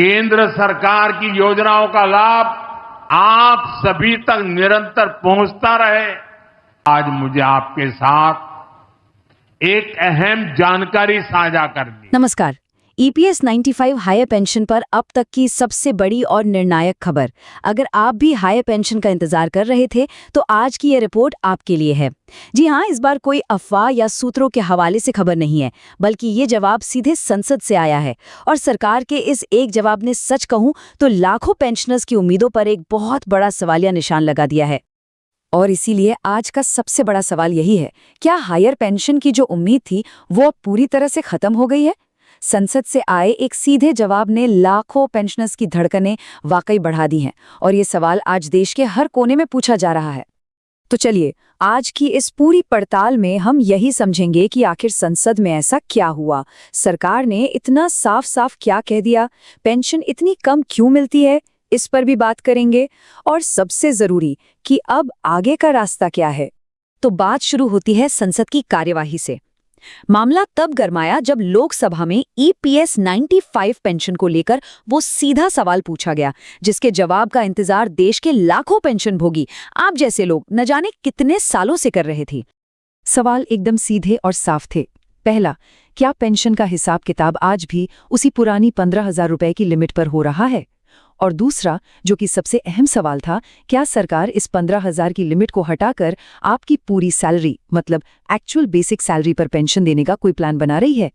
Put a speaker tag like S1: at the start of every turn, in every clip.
S1: केंद्र सरकार की योजनाओं का लाभ आप सभी तक निरंतर पहुंचता रहे। आज मुझे आपके साथ एक अहम जानकारी साझा करनी।
S2: नमस्कार। ईपीएस 95 हायर पेंशन पर अब तक की सबसे बड़ी और निर्णायक खबर। अगर आप भी हायर पेंशन का इंतजार कर रहे थे तो आज की ये रिपोर्ट आपके लिए है। जी हाँ, इस बार कोई अफवाह या सूत्रों के हवाले से खबर नहीं है, बल्कि ये जवाब सीधे संसद से आया है। और सरकार के इस एक जवाब ने, सच कहूं तो, लाखों पेंशनर्स की उम्मीदों पर एक बहुत बड़ा सवालिया निशान लगा दिया है। और इसीलिए आज का सबसे बड़ा सवाल यही है, क्या हायर पेंशन की जो उम्मीद थी वो अब पूरी तरह से खत्म हो गई है? संसद से आए एक सीधे जवाब ने लाखों पेंशनर्स की धड़कनें वाकई बढ़ा दी हैं, और ये सवाल आज देश के हर कोने में पूछा जा रहा है। तो चलिए, आज की इस पूरी पड़ताल में हम यही समझेंगे कि आखिर संसद में ऐसा क्या हुआ, सरकार ने इतना साफ साफ क्या कह दिया, पेंशन इतनी कम क्यों मिलती है, इस पर भी बात करेंगे। और सबसे जरूरी कि अब आगे का रास्ता क्या है। तो बात शुरू होती है संसद की कार्यवाही से। मामला तब गरमाया जब लोकसभा में ईपीएस 95 पेंशन को लेकर वो सीधा सवाल पूछा गया, जिसके जवाब का इंतजार देश के लाखों पेंशनभोगी आप जैसे लोग न जाने कितने सालों से कर रहे थे। सवाल एकदम सीधे और साफ थे। पहला, क्या पेंशन का हिसाब किताब आज भी उसी पुरानी 15,000 रुपए की लिमिट पर हो रहा है? और दूसरा, जो कि सबसे अहम सवाल था, क्या सरकार इस 15,000 की लिमिट को हटाकर आपकी पूरी सैलरी, मतलब एक्चुअल बेसिक सैलरी पर पेंशन देने का कोई प्लान बना रही है?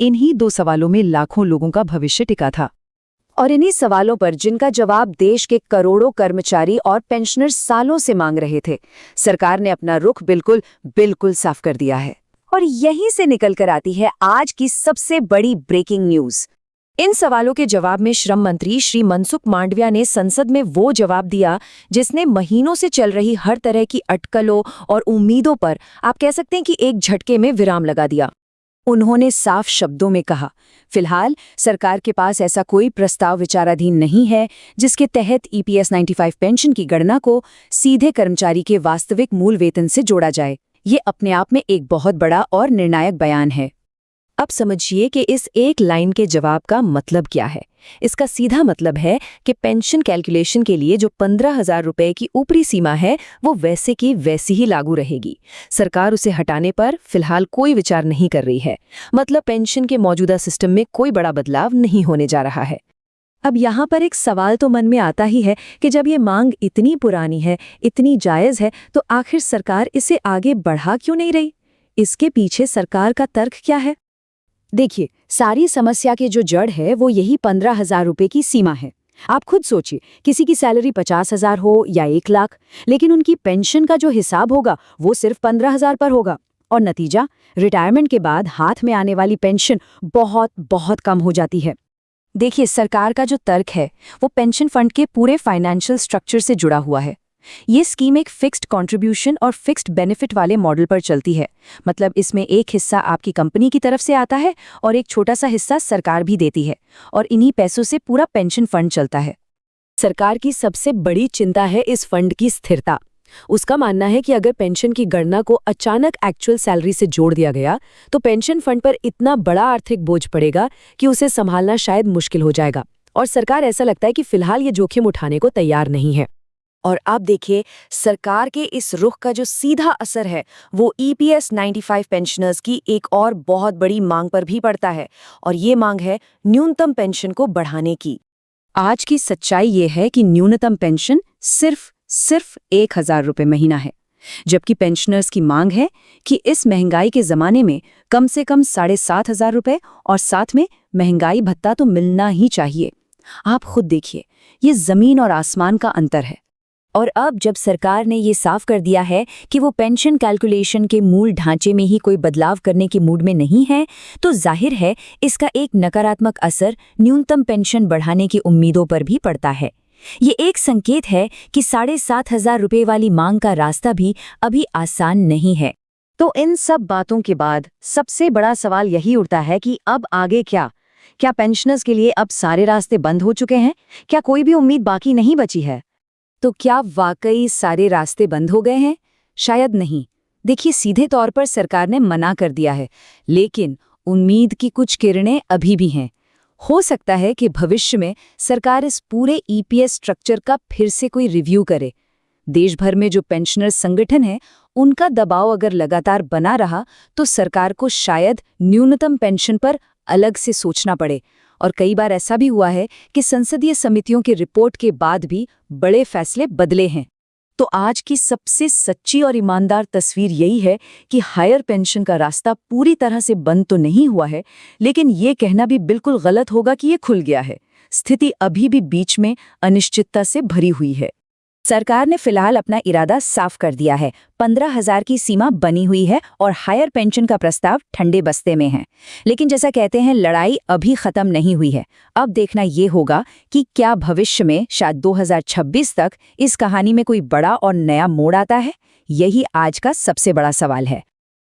S2: इन्हीं दो सवालों में लाखों लोगों का भविष्य टिका था। और इन्हीं सवालों पर, जिनका जवाब देश के करोड़ों कर्मचारी और पेंशनर सालों से मांग रहे थे, सरकार ने अपना रुख बिल्कुल साफ कर दिया है। और यहीं से निकल कर आती है आज की सबसे बड़ी ब्रेकिंग न्यूज। इन सवालों के जवाब में श्रम मंत्री श्री मनसुख मांडविया ने संसद में वो जवाब दिया जिसने महीनों से चल रही हर तरह की अटकलों और उम्मीदों पर, आप कह सकते हैं कि एक झटके में विराम लगा दिया। उन्होंने साफ शब्दों में कहा, फिलहाल सरकार के पास ऐसा कोई प्रस्ताव विचाराधीन नहीं है जिसके तहत ईपीएस 95 पेंशन की गणना को सीधे कर्मचारी के वास्तविक मूल वेतन से जोड़ा जाए। ये अपने आप में एक बहुत बड़ा और निर्णायक बयान है। अब समझिए कि इस एक लाइन के जवाब का मतलब क्या है। इसका सीधा मतलब है कि पेंशन कैलकुलेशन के लिए जो 15,000 रुपए की ऊपरी सीमा है वो वैसे की वैसी ही लागू रहेगी। सरकार उसे हटाने पर फिलहाल कोई विचार नहीं कर रही है। मतलब पेंशन के मौजूदा सिस्टम में कोई बड़ा बदलाव नहीं होने जा रहा है। अब यहाँ पर एक सवाल तो मन में आता ही है कि जब ये मांग इतनी पुरानी है, इतनी जायज़ है, तो आखिर सरकार इसे आगे बढ़ा क्यों नहीं रही? इसके पीछे सरकार का तर्क क्या है? देखिए, सारी समस्या की जो जड़ है वो यही 15,000 रुपए की सीमा है। आप खुद सोचिए, किसी की सैलरी 50,000 हो या 1 लाख, लेकिन उनकी पेंशन का जो हिसाब होगा वो सिर्फ 15,000 पर होगा। और नतीजा, रिटायरमेंट के बाद हाथ में आने वाली पेंशन बहुत कम हो जाती है। देखिए, सरकार का जो तर्क है वो पेंशन फंड के पूरे फाइनेंशियल स्ट्रक्चर से जुड़ा हुआ है। ये स्कीम एक फिक्स्ड कंट्रीब्यूशन और फिक्स्ड बेनिफिट वाले मॉडल पर चलती है। मतलब इसमें एक हिस्सा आपकी कंपनी की तरफ से आता है और एक छोटा सा हिस्सा सरकार भी देती है, और इन्हीं पैसों से पूरा पेंशन फंड चलता है। सरकार की सबसे बड़ी चिंता है इस फंड की स्थिरता। उसका मानना है कि अगर पेंशन की गणना को अचानक एक्चुअल सैलरी से जोड़ दिया गया तो पेंशन फंड पर इतना बड़ा आर्थिक बोझ पड़ेगा कि उसे संभालना शायद मुश्किल हो जाएगा। और सरकार, ऐसा लगता है कि फिलहाल ये जोखिम उठाने को तैयार नहीं है। और अब देखिए, सरकार के इस रुख का जो सीधा असर है वो ईपीएस 95 पेंशनर्स की एक और बहुत बड़ी मांग पर भी पड़ता है, और ये मांग है न्यूनतम पेंशन को बढ़ाने की। आज की सच्चाई ये है कि न्यूनतम पेंशन सिर्फ 1,000 रुपए महीना है, जबकि पेंशनर्स की मांग है कि इस महंगाई के जमाने में कम से कम 7,500 रुपए, और साथ में महंगाई भत्ता तो मिलना ही चाहिए। आप खुद देखिए, ये जमीन और आसमान का अंतर है। और अब जब सरकार ने ये साफ कर दिया है कि वो पेंशन कैलकुलेशन के मूल ढांचे में ही कोई बदलाव करने के मूड में नहीं है, तो जाहिर है इसका एक नकारात्मक असर न्यूनतम पेंशन बढ़ाने की उम्मीदों पर भी पड़ता है। ये एक संकेत है कि 7,500 रुपए वाली मांग का रास्ता भी अभी आसान नहीं है। तो इन सब बातों के बाद सबसे बड़ा सवाल यही उठता है कि अब आगे क्या? क्या पेंशनर्स के लिए अब सारे रास्ते बंद हो चुके हैं? क्या कोई भी उम्मीद बाकी नहीं बची है? तो क्या वाकई सारे रास्ते बंद हो गए हैं? शायद नहीं। देखिए, सीधे तौर पर सरकार ने मना कर दिया है, लेकिन उम्मीद की कुछ किरणें अभी भी हैं। हो सकता है कि भविष्य में सरकार इस पूरे ईपीएस स्ट्रक्चर का फिर से कोई रिव्यू करे। देश भर में जो पेंशनर्स संगठन हैं, उनका दबाव अगर लगातार बना रहा तो सरकार को शायद न्यूनतम पेंशन पर अलग से सोचना पड़े। और कई बार ऐसा भी हुआ है कि संसदीय समितियों की रिपोर्ट के बाद भी बड़े फैसले बदले हैं। तो आज की सबसे सच्ची और ईमानदार तस्वीर यही है कि हायर पेंशन का रास्ता पूरी तरह से बंद तो नहीं हुआ है, लेकिन ये कहना भी बिल्कुल गलत होगा कि ये खुल गया है। स्थिति अभी भी बीच में अनिश्चितता से भरी हुई है। सरकार ने फिलहाल अपना इरादा साफ कर दिया है। 15,000 की सीमा बनी हुई है और हायर पेंशन का प्रस्ताव ठंडे बस्ते में है। लेकिन जैसा कहते हैं, लड़ाई अभी खत्म नहीं हुई है। अब देखना ये होगा कि क्या भविष्य में, शायद 2026 तक, इस कहानी में कोई बड़ा और नया मोड़ आता है। यही आज का सबसे बड़ा सवाल है।